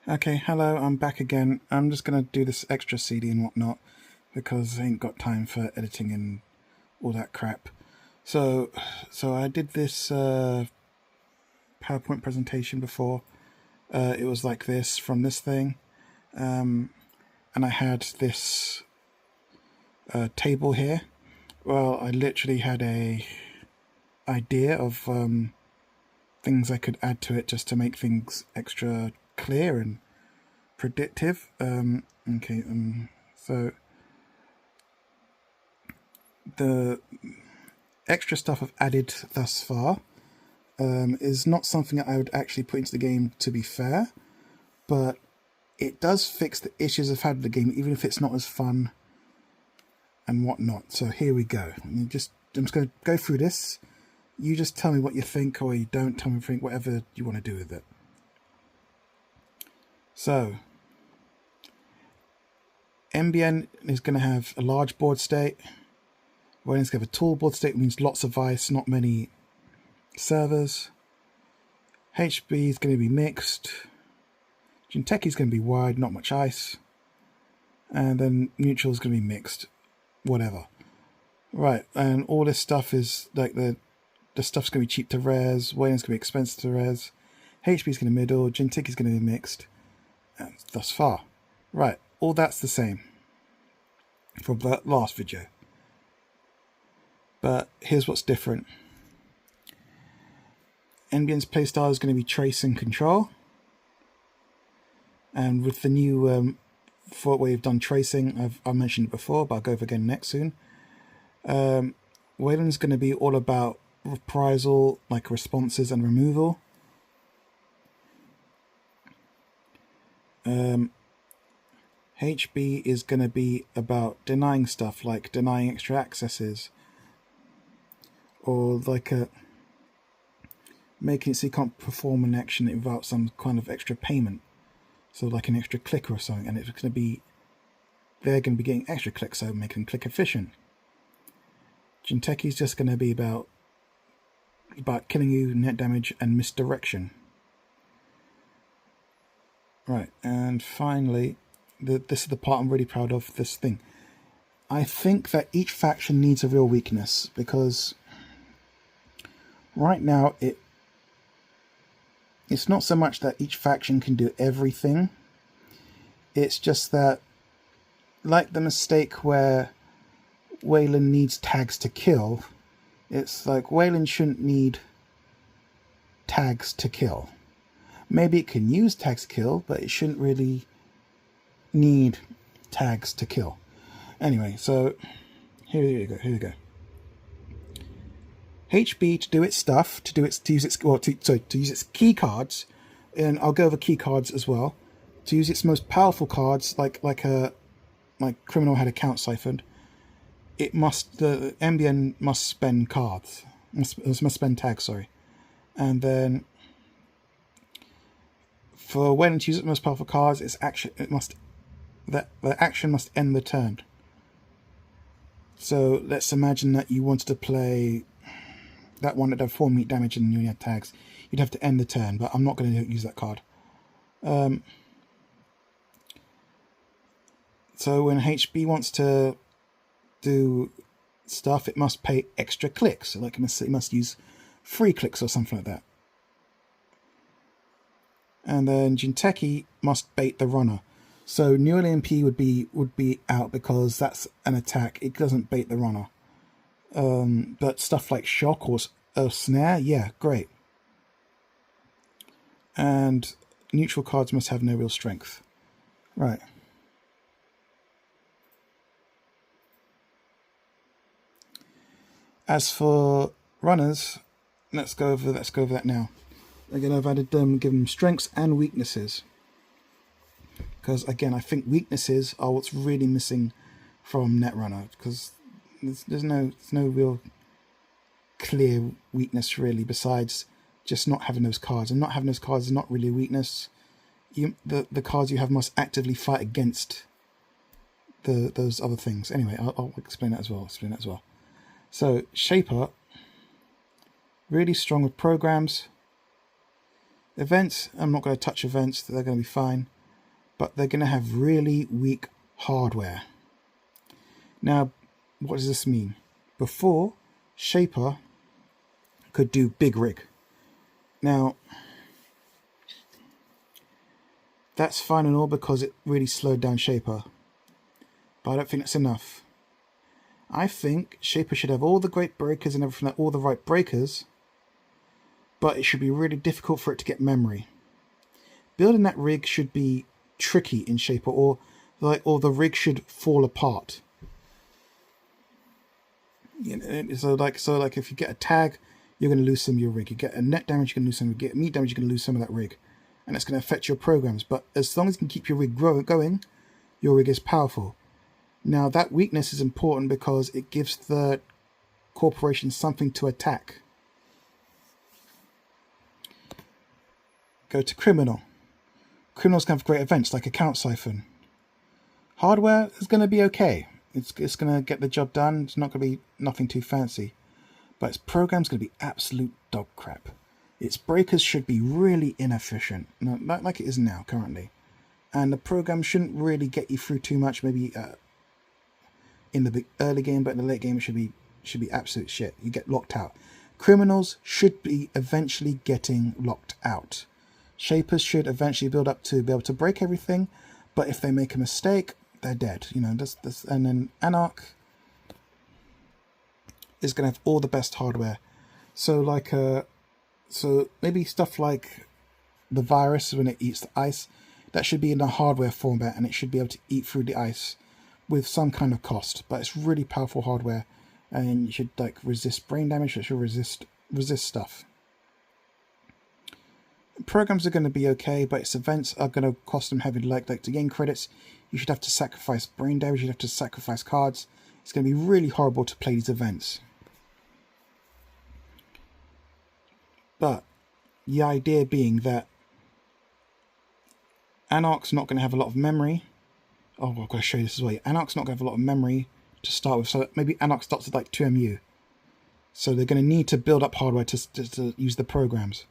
Okay, hello, I'm back again. I'm just going to do this extra CD and whatnot because I ain't got time for editing and all that crap. So I did this PowerPoint presentation before. It was like this from this thing. And I had this table here. Well, I literally had a idea of things I could add to it just to make things extra clear and predictive. So the extra stuff I've added thus far is not something that I would actually put into the game, to be fair, but it does fix the issues I've had with the game, even if it's not as fun and whatnot. So here we go. I'm just going to go through this. You just tell me what you think, or you don't tell me think, whatever you want to do with it. So MBN is going to have a large board state. When it's going to have a tall board state, means lots of ice, not many servers. HB is going to be mixed. Jinteki is going to be wide, not much ice. And then neutral is going to be mixed, whatever. Right, and all this stuff is like the stuff's going to be cheap to res, Wayland's going to be expensive to res, HB is going to be middle, Jinteki is going to be mixed, and thus far. Right, all that's the same from the last video. But here's what's different. NBN's playstyle is going to be trace and control. And with the new way we've done tracing, I've mentioned it before, but I'll go over again next soon. Wayland's going to be all about reprisal, like responses and removal. HB is going to be about denying stuff, like denying extra accesses, or like making it so you can't perform an action without some kind of extra payment. So like an extra click or something, and it's going to be, they're going to be getting extra clicks, so making click efficient. Jinteki is just going to be about killing you, net damage, and misdirection. Right, and finally, this is the part I'm really proud of, this thing. I think that each faction needs a real weakness, because right now it's not so much that each faction can do everything. It's just that, like the mistake where Wayland needs tags to kill, it's like Wayland shouldn't need tags to kill. Maybe it can use tags to kill, but it shouldn't really need tags to kill. Anyway, so here we go. HB to do its stuff, to use its key cards, and I'll go over key cards as well. To use its most powerful cards, like Criminal had a count siphoned, the MBN must spend cards, must spend tags, sorry, and then for when to use its most powerful cards, the action must end the turn. So let's imagine that you wanted to play that one that had 4 meat damage and you only had tags. You'd have to end the turn, but I'm not going to use that card. So when HB wants to do stuff, it must pay extra clicks. So like it must use 3 clicks or something like that. And then Jinteki must bait the runner. So Neural EMP would be out because that's an attack. It doesn't bait the runner. But stuff like shock or snare, yeah, great. And neutral cards must have no real strength. Right. As for runners, let's go over that now. Again, I've added give them strengths and weaknesses. Because again, I think weaknesses are what's really missing from Netrunner, because there's no real clear weakness really, besides just not having those cards. And not having those cards is not really a weakness. The cards you have must actively fight against those other things. Anyway, I'll explain that as well. So Shaper, really strong with programs. Events, I'm not going to touch events, they're going to be fine. but they're going to have really weak hardware. Now, what does this mean? Before, Shaper could do big rig. Now, that's fine and all because it really slowed down Shaper, but I don't think that's enough. I think Shaper should have all the great breakers and everything, all the right breakers, but it should be really difficult for it to get memory. Building that rig should be tricky in Shaper, or the rig should fall apart. You know, so like if you get a tag, you're going to lose some of your rig. You get a net damage, you're going to lose some. You get meat damage, you're going to lose some of that rig, and it's going to affect your programs. But as long as you can keep your rig going, your rig is powerful. Now, that weakness is important because it gives the corporation something to attack. Go to Criminal. Criminals can have great events like Account Siphon. Hardware is going to be okay. It's going to get the job done. It's not going to be nothing too fancy. But its program's going to be absolute dog crap. Its breakers should be really inefficient, like it is now currently. And the program shouldn't really get you through too much, maybe in the early game, but in the late game it should be absolute shit. You get locked out. Criminals should be eventually getting locked out. Shapers should eventually build up to be able to break everything, but if they make a mistake, they're dead. You know, and then Anarch is going to have all the best hardware. So so maybe stuff like the virus when it eats the ice, that should be in a hardware format, and it should be able to eat through the ice with some kind of cost. But it's really powerful hardware, and you should like resist brain damage. It should resist stuff. Programs are going to be okay, but its events are going to cost them heavily. Like to gain credits, you should have to sacrifice brain damage. You'd have to sacrifice cards. It's going to be really horrible to play these events. But the idea being that Anarch's not going to have a lot of memory. Oh, I've got to show you this as well. Anarch's not going to have a lot of memory to start with. So maybe Anarch starts with like 2 MU. So they're going to need to build up hardware to use the programs.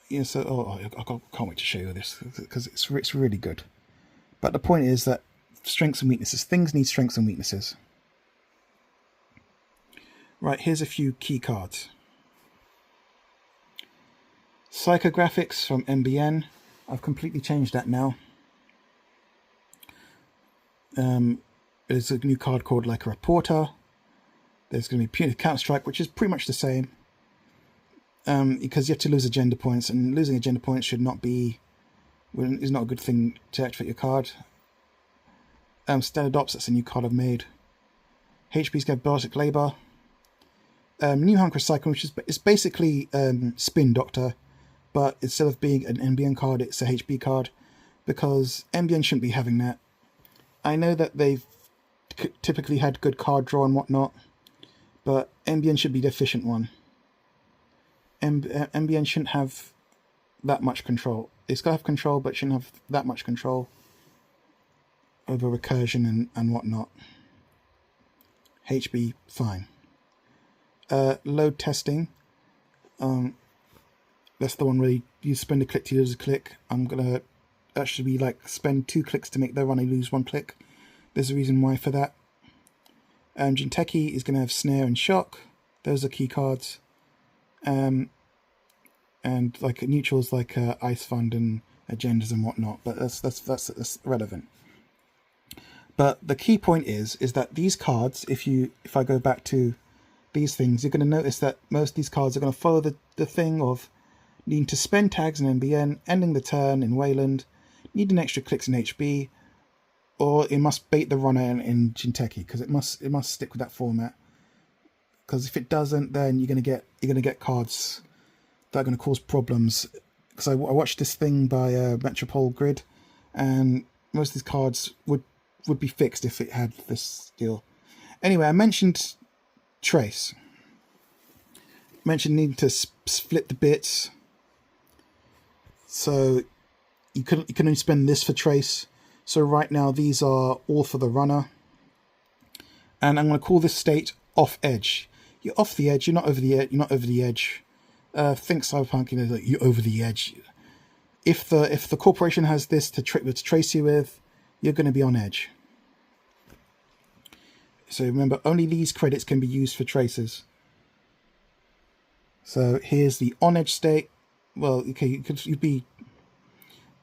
Yeah, so I can't wait to show you this because it's really good. But the point is that strengths and weaknesses. Things need strengths and weaknesses. Right, here's a few key cards. Psychographics from MBN. I've completely changed that now. There's a new card called like a reporter. There's going to be punitive counter-strike, which is pretty much the same. Because you have to lose agenda points, and losing agenda points is not a good thing to activate your card. Standard Ops, that's a new card I've made. HP's got Biotic Labour. New Hunker Cycle, which is basically Spin Doctor, but instead of being an NBN card, it's a HB card, because NBN shouldn't be having that. I know that they've typically had good card draw and whatnot, but NBN should be the efficient one. NBN shouldn't have that much control. It's got to have control, but shouldn't have that much control over recursion and whatnot. HB, fine. Load testing. That's the one where you spend a click to lose a click. I'm gonna actually be like spend 2 clicks to make the run. I lose 1 click. There's a reason why for that. Jinteki is gonna have snare and shock. Those are key cards. And like neutrals like Ice Fund and agendas and whatnot. But that's relevant. But the key point is that these cards, if I go back to these things, you're going to notice that most of these cards are going to follow the thing of needing to spend tags in NBN, ending the turn in Wayland, needing extra clicks in HB, or it must bait the runner in Jinteki, because it must stick with that format. Because if it doesn't, then you're going to get cards that are going to cause problems. Because I watched this thing by Metropole Grid, and most of these cards would be fixed if it had this deal. Anyway, I mentioned Trace. Mentioned needing to split the bits. So you can only spend this for Trace. So right now these are all for the runner. And I'm going to call this state off edge. You're off the edge. You're not over the edge. You're not over the edge. Think Cyberpunk. Like you're over the edge. if the corporation has this to trace you with, you're going to be on edge. So remember, only these credits can be used for traces. So here's the on edge state. Well, okay, you'd be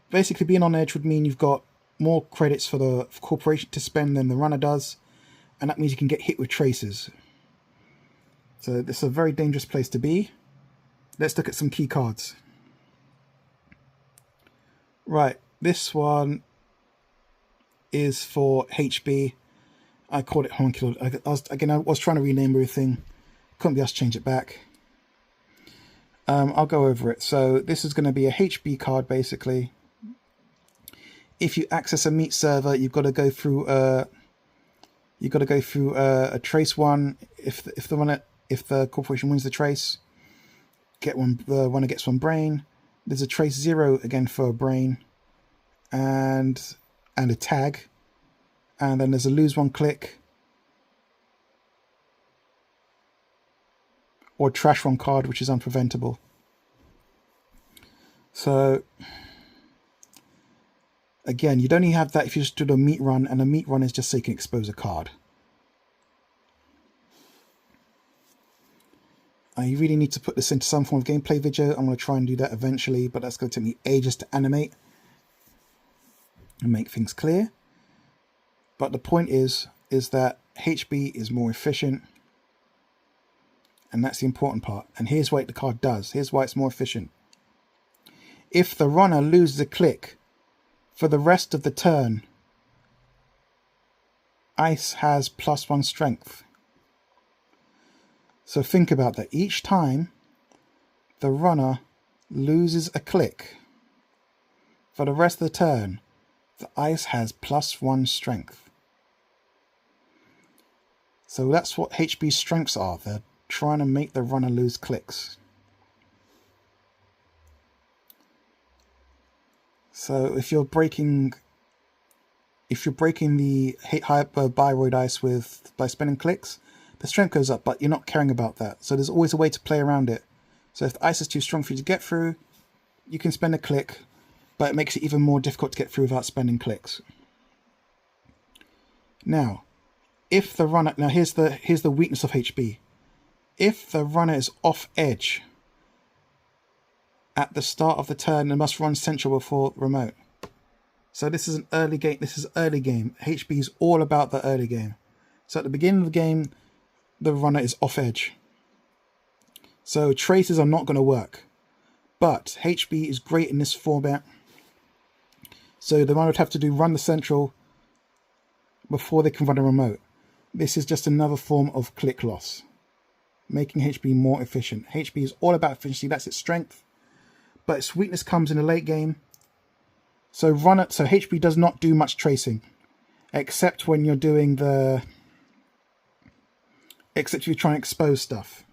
basically being on edge would mean you've got more credits for the corporation to spend than the runner does, and that means you can get hit with traces. So this is a very dangerous place to be. Let's look at some key cards. Right, this one is for HB. I called it Homunculus. I was trying to rename everything. Couldn't be asked to change it back. I'll go over it. So this is going to be a HB card, basically. If you access a meat server, you've got to go through a trace one. If the corporation wins the trace, the winner gets one brain. There's a trace 0 again for a brain, and a tag, and then there's a lose one click or trash one card, which is unpreventable. So again, you'd only have that if you just do a meat run, and a meat run is just so you can expose a card. I really need to put this into some form of gameplay video. I'm going to try and do that eventually, but that's going to take me ages to animate and make things clear. But the point is that HB is more efficient, and that's the important part. And here's what the card does. Here's why it's more efficient. If the runner loses a click for the rest of the turn, Ice has +1 strength. So think about that. Each time the runner loses a click for the rest of the turn, the Ice has +1 strength. So that's what HB's strengths are. They're trying to make the runner lose clicks. So if you're breaking the hyperboroid ice by spending clicks, the strength goes up, but you're not caring about that. So there's always a way to play around it. So if the ice is too strong for you to get through, you can spend a click, but it makes it even more difficult to get through without spending clicks. Now, if the runner, here's the weakness of HB. If the runner is off edge at the start of the turn, they must run central before remote. So this is an early game. This is early game. HB is all about the early game. So at the beginning of the game, the runner is off edge. So traces are not going to work. But HB is great in this format. So the runner would have to run the central before they can run a remote. This is just another form of click loss, making HB more efficient. HB is all about efficiency. That's its strength. But its weakness comes in the late game. So HB does not do much tracing, except when you're doing except if you're trying to expose stuff.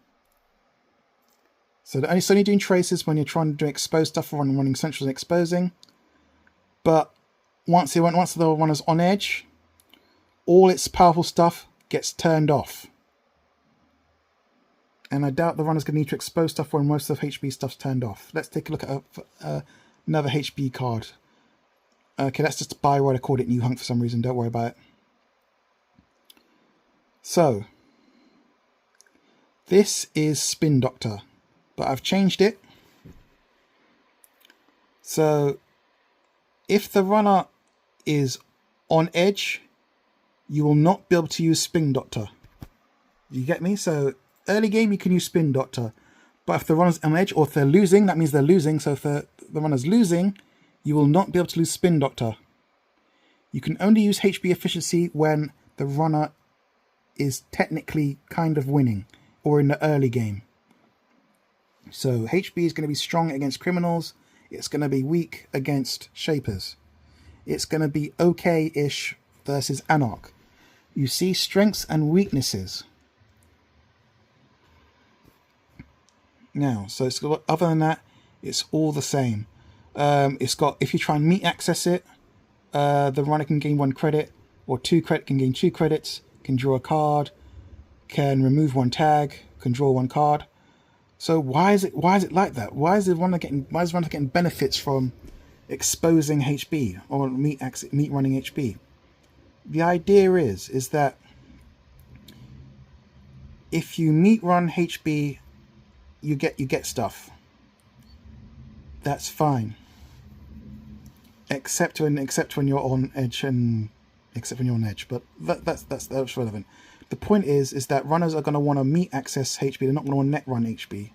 So it's only doing traces when you're trying to do expose stuff or running centrals and exposing. But once the runner's on edge, all its powerful stuff gets turned off. And I doubt the runner's going to need to expose stuff when most of HB stuff's turned off. Let's take a look at another HB card. Okay, that's just a Biroid. I called it New Hunk for some reason. Don't worry about it. So, this is Spin Doctor, but I've changed it. So, if the runner is on edge, you will not be able to use Spin Doctor. You get me? So, early game you can use Spin Doctor, but if the runner's on edge, or if they're losing, that means they're losing. So if the runner's losing, you will not be able to use Spin Doctor. You can only use HB efficiency when the runner is technically kind of winning, or in the early game. So HB is going to be strong against criminals. It's going to be weak against shapers. It's going to be okay-ish versus Anarch. You see strengths and weaknesses. Now, so it's got, other than that, it's all the same. It's got, if you try and meat access it, the runner can gain 1 credit, or 2 credit can gain 2 credits, can draw a card, can remove 1 tag, can draw 1 card. So why is it like that? Why is the runner getting benefits from exposing HB or meat running HB. The idea is that if you meat run HB, you get stuff. That's fine. Except when you're on edge but that's relevant. The point is that runners are going to want to meat access HB. They're not going to want to net run HB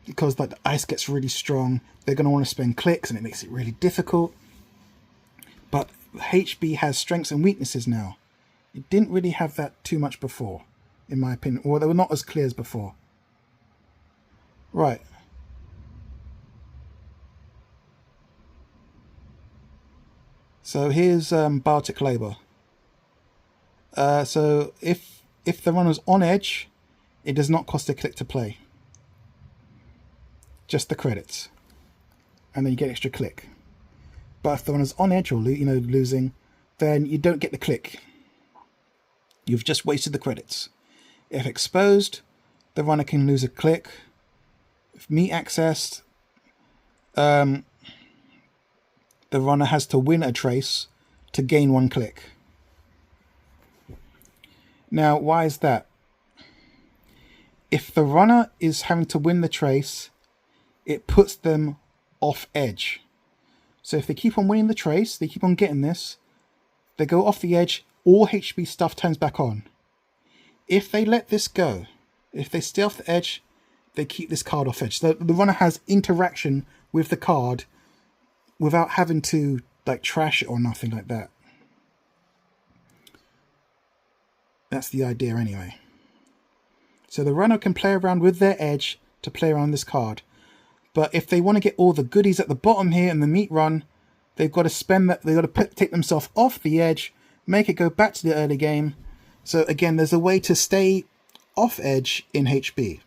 because like the ice gets really strong. They're going to want to spend clicks and it makes it really difficult. But HB has strengths and weaknesses now. It didn't really have that too much before, in my opinion, or they were not as clear as before. Right. So here's Baltic Labour. So if the runner's on edge, it does not cost a click to play. Just the credits, and then you get extra click. But if the runner's on edge or losing, then you don't get the click. You've just wasted the credits. If exposed, the runner can lose a click. If meat accessed, the runner has to win a trace to gain 1 click. Now, why is that? If the runner is having to win the trace, it puts them off edge. So if they keep on winning the trace, they keep on getting this, they go off the edge, all HB stuff turns back on. If they let this go, if they stay off the edge, they keep this card off edge. So the runner has interaction with the card without having to like trash it or nothing like that. That's the idea anyway. So the runner can play around with their edge to play around this card. But if they want to get all the goodies at the bottom here in the meat run, they've got to spend that. They've got to take themselves off the edge, make it go back to the early game. So again, there's a way to stay off edge in HB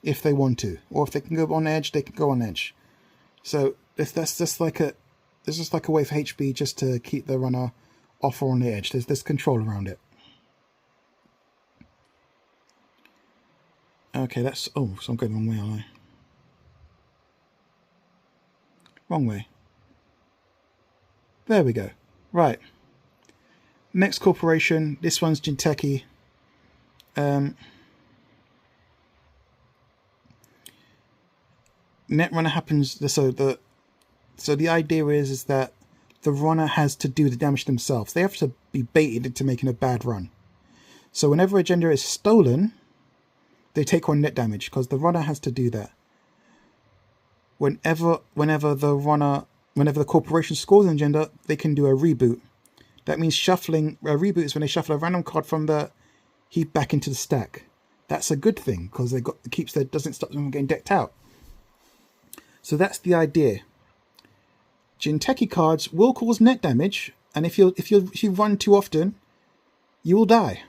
if they want to, or if they can go on edge, they can go on edge. So that's just like a way for HB just to keep the runner off or on the edge. There's control around it. Okay, so I'm going the wrong way, aren't I? Wrong way. There we go. Right. Next corporation. This one's Jinteki. Netrunner happens. So the idea is that the runner has to do the damage themselves. They have to be baited into making a bad run. So whenever agenda is stolen, they take on net damage because the runner has to do that. Whenever the corporation scores an agenda, they can do a reboot. That means shuffling. A reboot is when they shuffle a random card from the heap back into the stack. That's a good thing because doesn't stop them from getting decked out. So that's the idea. Jinteki cards will cause net damage, and if you run too often, you will die,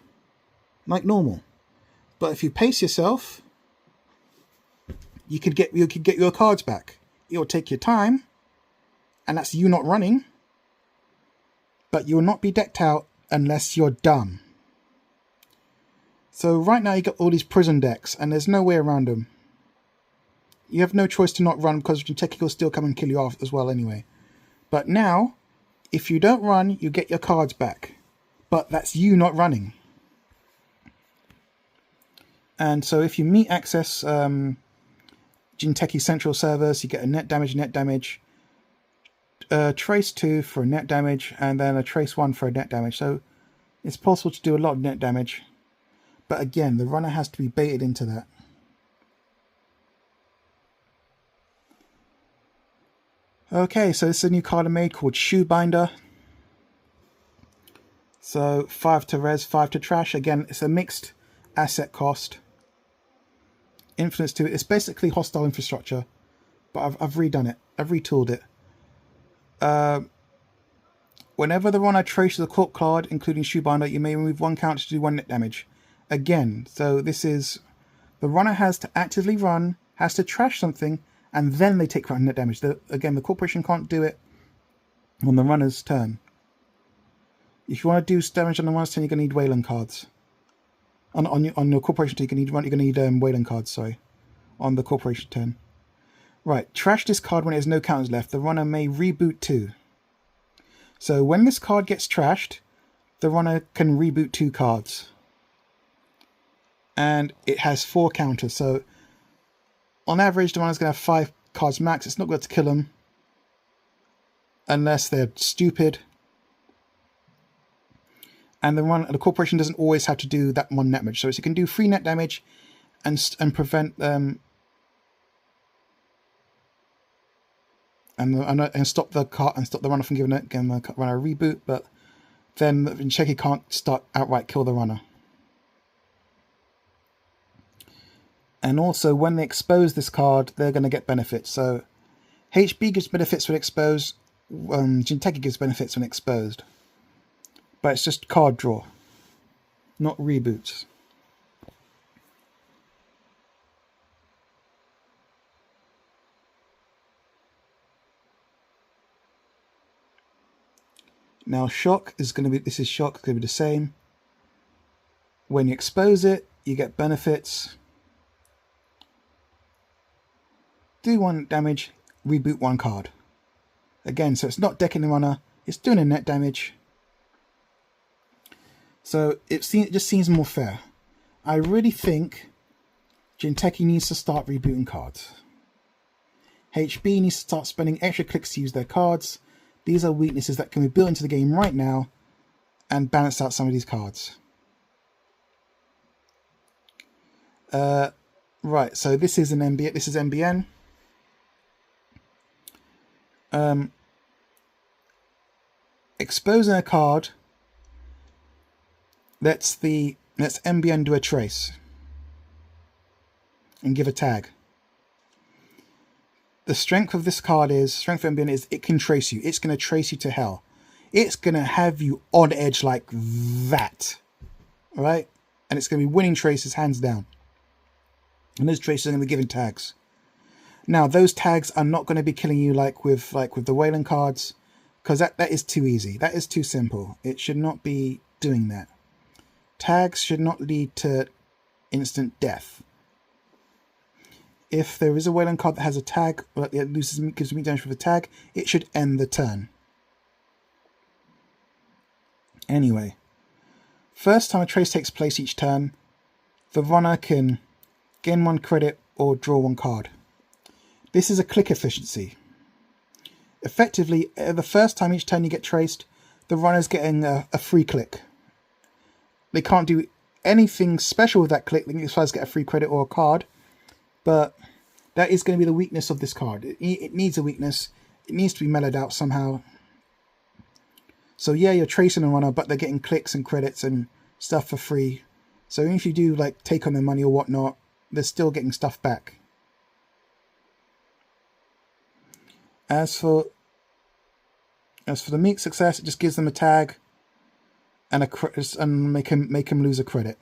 like normal. But if you pace yourself, you could get your cards back. It will take your time, and that's you not running. But you will not be decked out unless you're dumb. So right now you got all these prison decks, and there's no way around them. You have no choice to not run because Jinteki will still come and kill you off as well anyway. But now, if you don't run, you get your cards back. But that's you not running. And so if you meet access Jinteki Central servers, you get a net damage, trace 2 for a net damage, and then a trace 1 for a net damage. So it's possible to do a lot of net damage. But again, the runner has to be baited into that. Okay, so this is a new card I made called Shoebinder. So 5 to res, 5 to trash. Again, it's a mixed asset cost. Influence to it. It's basically hostile infrastructure, but I've redone it. I've retooled it. Whenever the runner traces a corp card, including Shoebinder, you may remove 1 counter to do 1 net damage. Again, so this is the runner has to actively run, has to trash something, and then they take net damage. Again, the corporation can't do it on the runner's turn. If you want to do damage on the runner's turn, you're going to need Wayland cards. On your corporation turn, you're going to need Wayland cards, sorry, on the corporation turn. Right, trash this card when there's no counters left. The runner may reboot 2. So when this card gets trashed, the runner can reboot 2 cards. And it has 4 counters. So on average, the runner's going to have 5 cards max. It's not going to kill them unless they're stupid. And the corporation doesn't always have to do that 1 net damage. So it can do 3 net damage and prevent and stop the runner from giving the runner a reboot. But then Checky can't outright kill the runner. And also, when they expose this card, they're going to get benefits. So HB gives benefits when exposed. Jinteki gives benefits when exposed. But it's just card draw, not reboots. Now shock is going to be, this is shock, it's going to be the same. When you expose it, you get benefits. Do 1 damage, reboot 1 card. Again, so it's not decking the runner, it's doing a net damage. So it just seems more fair. I really think Jinteki needs to start rebooting cards. HB needs to start spending extra clicks to use their cards. These are weaknesses that can be built into the game right now and balance out some of these cards. Right, so this is an MBN. This is MBN. Exposing a card lets MBN do a trace and give a tag. The strength of this card is, strength of MBN is it can trace you. It's going to trace you to hell. It's going to have you on edge like that. Alright? And it's going to be winning traces hands down. And those traces are going to be giving tags. Now, those tags are not going to be killing you like with the Wayland cards, because that is too easy. That is too simple. It should not be doing that. Tags should not lead to instant death. If there is a Wayland card that has a tag, it gives me damage with a tag, it should end the turn. Anyway, first time a trace takes place each turn, the runner can gain 1 credit or draw 1 card. This is a click efficiency. Effectively, the first time each turn you get traced, the runner's getting a free click. They can't do anything special with that click as far as get a free credit or a card, but that is going to be the weakness of this card. It needs a weakness. It needs to be mellowed out somehow. So yeah, you're tracing a runner, but they're getting clicks and credits and stuff for free. So even if you do like take on their money or whatnot, they're still getting stuff back. As for the meek success, it just gives them a tag and make him lose a credit.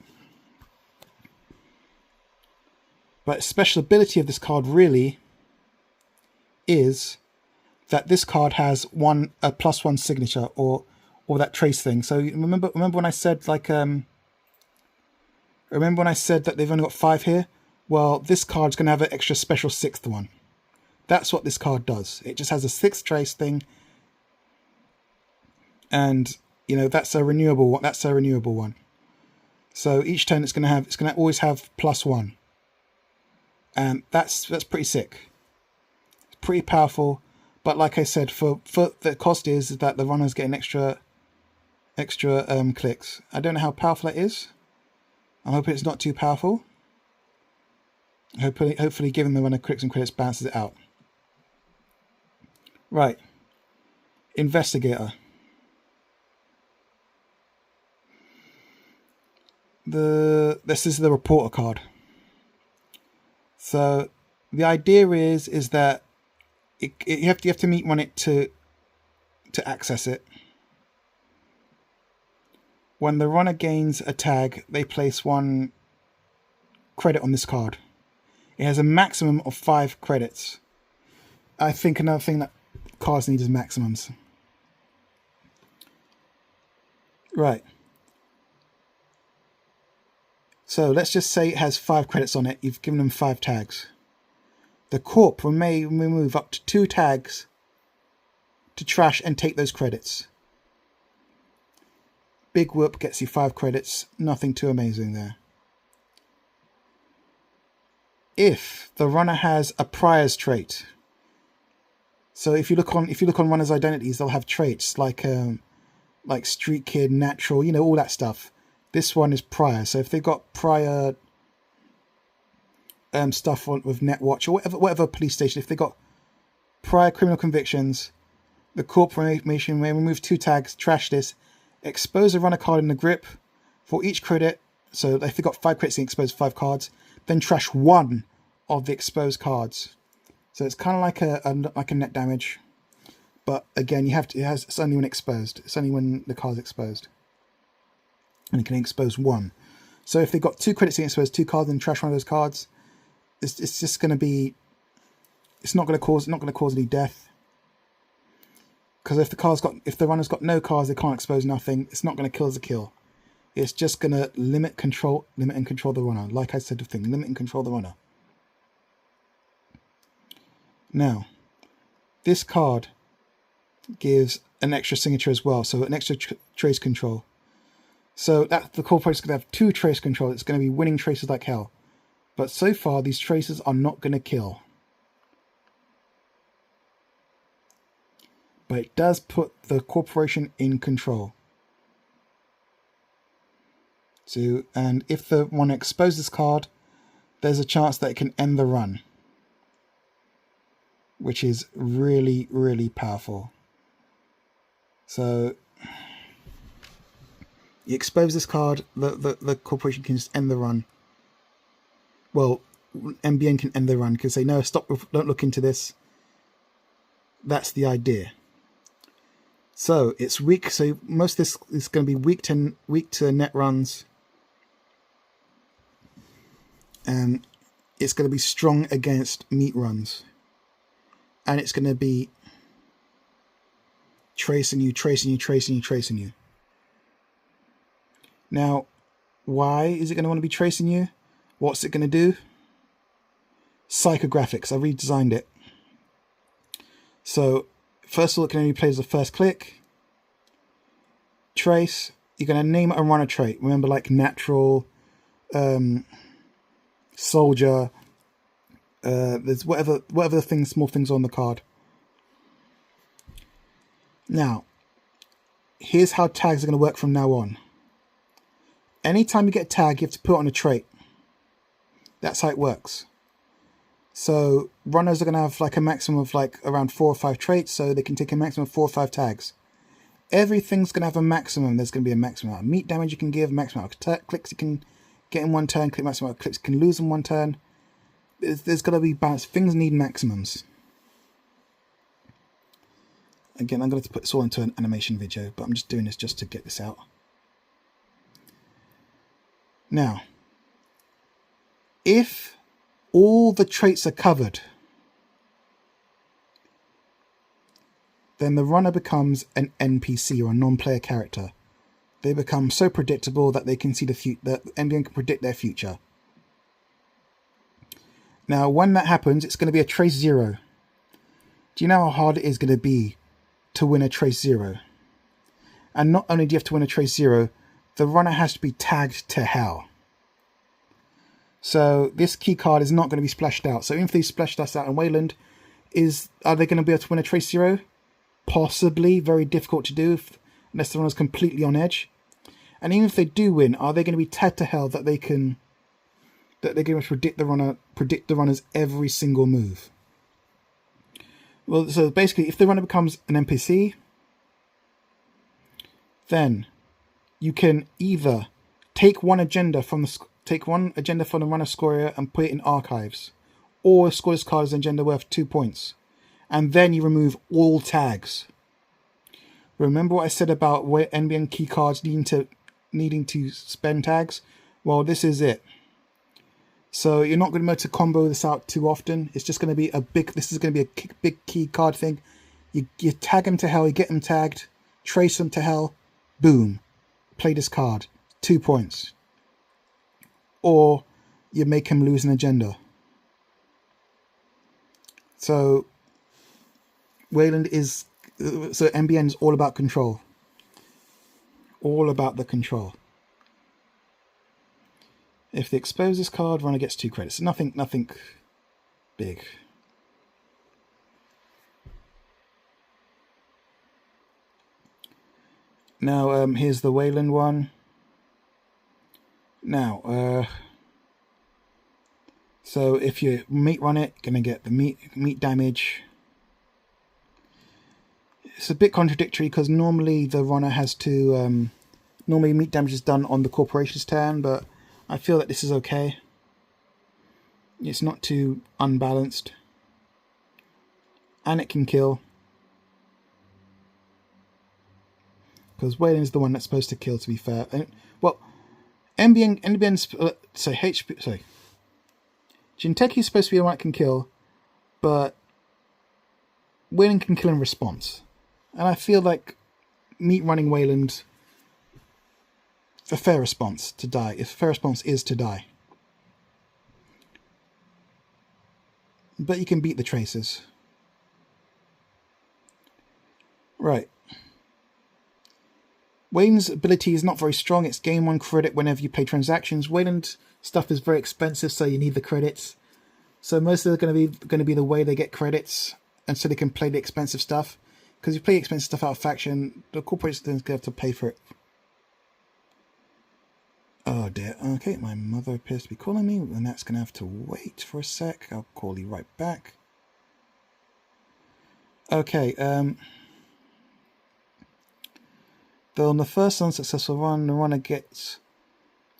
But special ability of this card really is that this card has a +1 signature or that trace thing. So remember when I said remember when I said that they've only got 5 here? Well, this card's going to have an extra special 6th one. That's what this card does. It just has a 6th trace thing, and you know that's a renewable one. That's a renewable one. So each turn it's going to always have +1, and that's pretty sick. It's pretty powerful. But like I said, for the cost is that the runner's getting extra clicks. I don't know how powerful that is. I'm hoping it's not too powerful. Hopefully giving the runner clicks and credits balances it out. Right. Investigator. This is the reporter card. So the idea is that you have to meet on it to access it. When the runner gains a tag, they place 1 credit on this card. It has a maximum of 5 credits. I think another thing that cards need is maximums. Right. So let's just say it has 5 credits on it. You've given them 5 tags. The corp may remove up to 2 tags to trash and take those credits. Big whoop gets you 5 credits. Nothing too amazing there. If the runner has a priors trait, so if you look on runners' identities, they'll have traits like street kid, natural, all that stuff. This one is prior. So if they've got prior stuff with Netwatch or whatever police station, if they've got prior criminal convictions, the corporation may remove 2 tags, trash this, expose a runner card in the grip for each credit. So if they've got 5 credits, they expose 5 cards, then trash 1 of the exposed cards. So it's kind of like a net damage, but again, it's only when exposed. It's only when the card's exposed, and it can expose 1. So if they've got 2 credits, they expose 2 cards and trash 1 of those cards. It's just going to be. It's not going to cause any death, because if the runner's got no cards, they can't expose nothing. It's not going to kill as a kill. It's just going to limit and control the runner. Like I said, the thing, limit and control the runner. Now, this card gives an extra signature as well, so an extra trace control. So that the corporation's going to have 2 trace control. It's going to be winning traces like hell. But so far, these traces are not going to kill. But it does put the corporation in control. So, and if the one exposes this card, there's a chance that it can end the run, which is really, really powerful. So you expose this card, the corporation can just end the run. Well, NBN can end the run, can say, no, stop, don't look into this. That's the idea. So it's weak. So most of this is going to be weak to net runs. And it's going to be strong against meat runs. And it's going to be tracing you. Now, why is it going to want to be tracing you? What's it going to do? Psychographics. I redesigned it. So, first of all, it can only play as the first click. Trace. You're going to name it a runner trait. Remember, like natural, soldier. There's whatever small things on the card. Now, here's how tags are going to work from now on. Anytime you get a tag, you have to put it on a trait. That's how it works. So runners are going to have like a maximum of like around 4 or 5 traits, so they can take a maximum of 4 or 5 tags. Everything's going to have a maximum. There's going to be a maximum amount of meat damage you can give, maximum amount of clicks you can get in one turn, maximum amount of clicks you can lose in one turn. There's got to be balance. Things need maximums. Again, I'm going to put this all into an animation video, but I'm just doing this just to get this out. Now, if all the traits are covered, then the runner becomes an NPC or a non-player character. They become so predictable that they can see that NBN can predict their future. Now, when that happens, it's going to be a trace 0. Do you know how hard it is going to be to win a trace 0? And not only do you have to win a trace 0, the runner has to be tagged to hell. So this key card is not going to be splashed out. So even if they splashed us out in Wayland, are they going to be able to win a trace 0? Possibly. Very difficult to do unless the runner's completely on edge. And even if they do win, are they going to be tagged to hell that they're going to predict the runner's every single move? Well, so basically, if the runner becomes an NPC, then you can either take one agenda from the runner scorer and put it in archives, or score this card as an agenda worth 2 points, and then you remove all tags. Remember what I said about where NBN key cards needing to spend tags? Well, this is it. So you're not going to be able to combo this out too often. It's just going to be this is going to be a big key card thing. You tag them to hell, you get them tagged, trace them to hell, boom, play this card, 2 points. Or you make him lose an agenda. So Wayland is, so MBN is all about control. All about the control. If they expose this card, runner gets 2 credits. Nothing big. Now, here's the Wayland one. Now, so if you meat run it, you're gonna get the meat damage. It's a bit contradictory because normally the runner has to, normally meat damage is done on the corporation's turn, but I feel that this is okay. It's not too unbalanced. And it can kill. Because Wayland is the one that's supposed to kill, to be fair. And, well, NBN's, sorry, Jinteki is supposed to be the one that can kill, but Wayland can kill in response. And I feel like meat running Wayland, a fair response to die. If a fair response is to die. But you can beat the traces. Right. Wayland's ability is not very strong. It's gain 1 credit whenever you pay transactions. Wayland stuff is very expensive, so you need the credits. So most of them are going to be the way they get credits, and so they can play the expensive stuff. Because if you play expensive stuff out of faction, the corporation's going to have to pay for it. Oh dear. Okay, my mother appears to be calling me, and that's going to have to wait for a sec. I'll call you right back. Okay, on the first unsuccessful run, the runner gets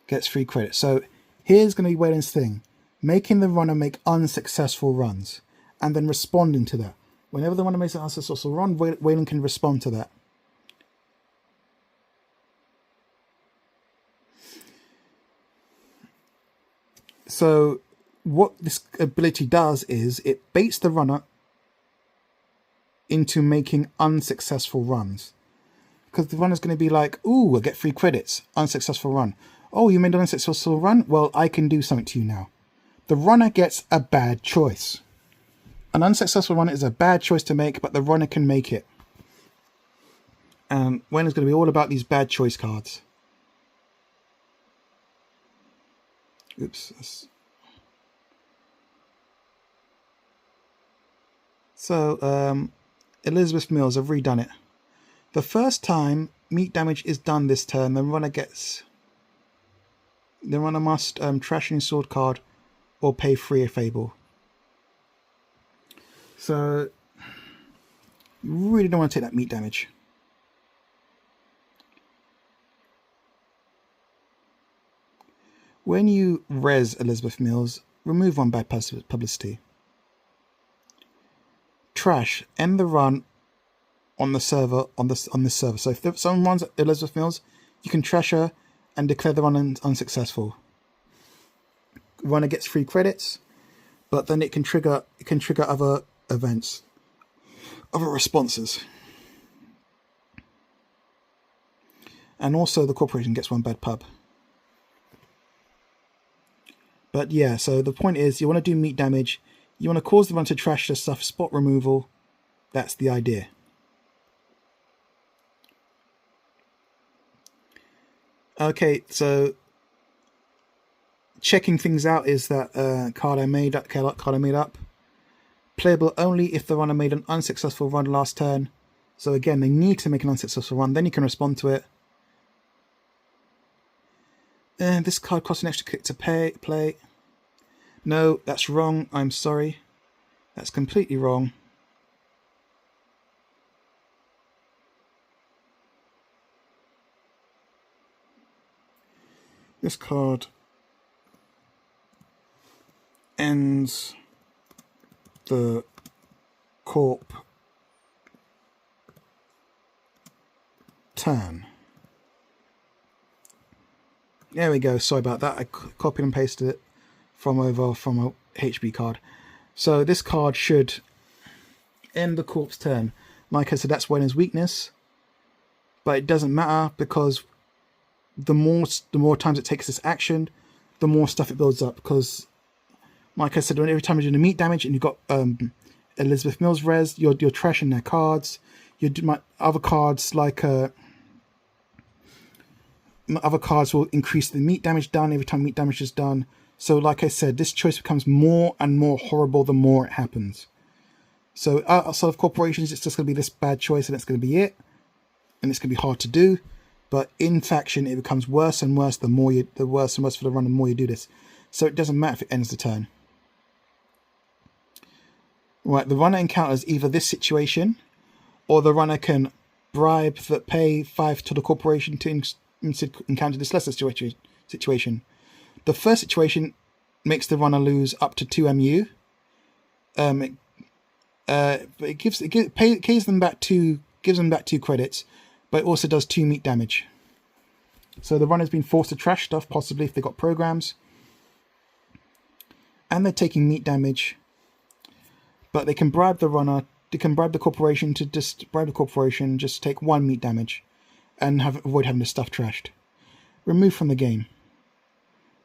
3 credits. So here's going to be Wayland's thing. Making the runner make unsuccessful runs, and then responding to that. Whenever the runner makes an unsuccessful run, Wayland can respond to that. So what this ability does is it baits the runner into making unsuccessful runs. Because the runner's going to be like, ooh, I get 3 credits. Unsuccessful run. Oh, you made an unsuccessful run? Well, I can do something to you now. The runner gets a bad choice. An unsuccessful run is a bad choice to make, but the runner can make it. And Wayland's going to be all about these bad choice cards. Oops. So, Elizabeth Mills, I've redone it. The first time meat damage is done this turn, the runner must trash an sword card or pay 3 a fable. So you really don't want to take that meat damage. When you res Elizabeth Mills, remove 1 bad publicity. Trash, end the run on the server on this server. So if someone runs Elizabeth Mills, you can trash her and declare the run unsuccessful. Runner gets 3 credits, but then it can trigger other events, other responses. And also the corporation gets 1 bad pub. But yeah, so the point is you want to do meat damage, you want to cause the runner to trash the stuff, spot removal. That's the idea. Okay, so checking things out is that card I made up. Playable only if the runner made an unsuccessful run last turn. So again, they need to make an unsuccessful run, then you can respond to it. And this card costs an extra click to play. No, that's wrong. I'm sorry. That's completely wrong. This card ends the corp turn. There we go. Sorry about that. I copied and pasted it from a HB card. So this card should end the corp's turn. Like I said, that's Wayland's weakness, but it doesn't matter because the more times it takes this action, the more stuff it builds up. Because, like I said, every time you're doing meat damage and you've got Elizabeth Mills res, you're trashing their cards. Other cards like other cards will increase the meat damage done every time meat damage is done. So like I said, this choice becomes more and more horrible the more it happens. So outside of corporations, it's just going to be this bad choice and it's going to be it. And it's going to be hard to do. But in faction, it becomes worse and worse the worse and worse for the run the more you do this. So it doesn't matter if it ends the turn. Right, the runner encounters either this situation, or the runner can bribe that pay 5 to the corporation to encounter this lesser situation. The first situation makes the runner lose up to 2 MU. But it gives them back 2 credits, but it also does 2 meat damage. So the runner's been forced to trash stuff, possibly if they got programs, and they're taking meat damage. But they can bribe the runner. They can bribe the corporation to just take 1 meat damage, and avoid having the stuff trashed. Removed from the game.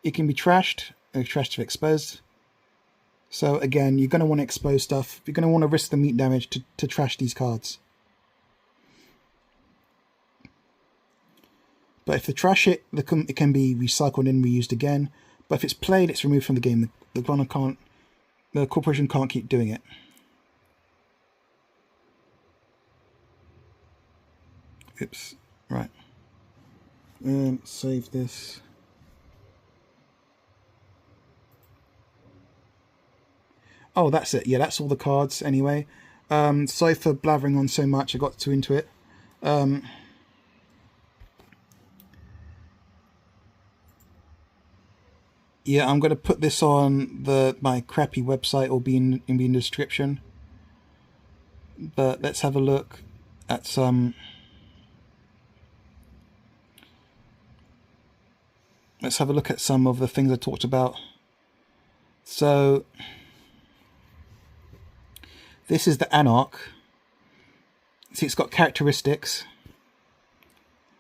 It can be trashed if exposed. So again, you're going to want to expose stuff. You're going to want to risk the meat damage to trash these cards. But if they trash it, it can be recycled and reused again. But if it's played, it's removed from the game. The corporation can't keep doing it. Oops. Right. Save this. Oh, that's it. Yeah, that's all the cards anyway. Sorry for blathering on so much. I got too into it. Yeah, I'm going to put this on my crappy website, or be in the description. But let's have a look at some. Let's have a look at some of the things I talked about. So this is the Anarch. See, it's got characteristics,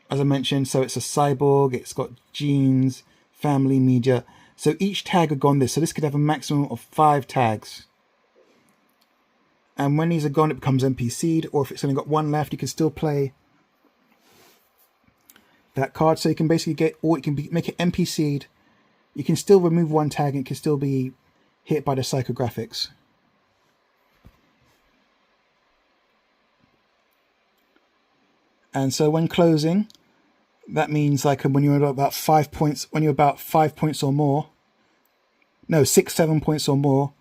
as I mentioned. So it's a cyborg. It's got genes, family, media. So each tag are gone this. So this could have a maximum of 5 tags. And when these are gone, it becomes NPC'd. Or if it's only got 1 left, you can still play that card. So you can basically make it NPC'd. You can still remove 1 tag and it can still be hit by the psychographics. And so when closing, that means like when you're about 5 points, when you're about 5 points or more, no, 6, 7 points or more.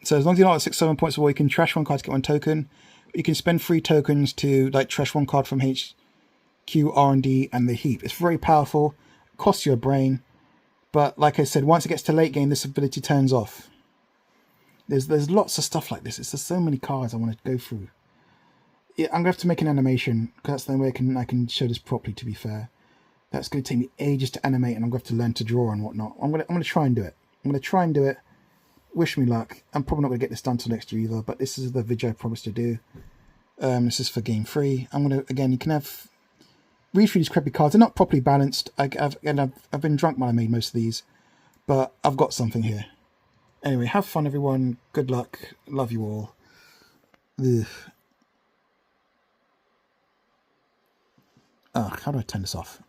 So as long as you're not at 6, 7 points or more, you can trash 1 card to get 1 token. You can spend 3 tokens to like trash 1 card from HQ, R&D, and the heap. It's very powerful. It costs you a brain, but like I said, once it gets to late game, this ability turns off. There's lots of stuff like this. It's just so many cards I want to go through. Yeah, I'm gonna have to make an animation because that's the only way I can show this properly. To be fair, that's gonna take me ages to animate, and I'm gonna have to learn to draw and whatnot. I'm gonna try and do it. Wish me luck. I'm probably not gonna get this done till next year either. But this is the video I promised to do. This is for game 3. You can read through these crappy cards. They're not properly balanced. I've been drunk when I made most of these, but I've got something here. Anyway, have fun, everyone. Good luck. Love you all. Ugh. How do I turn this off?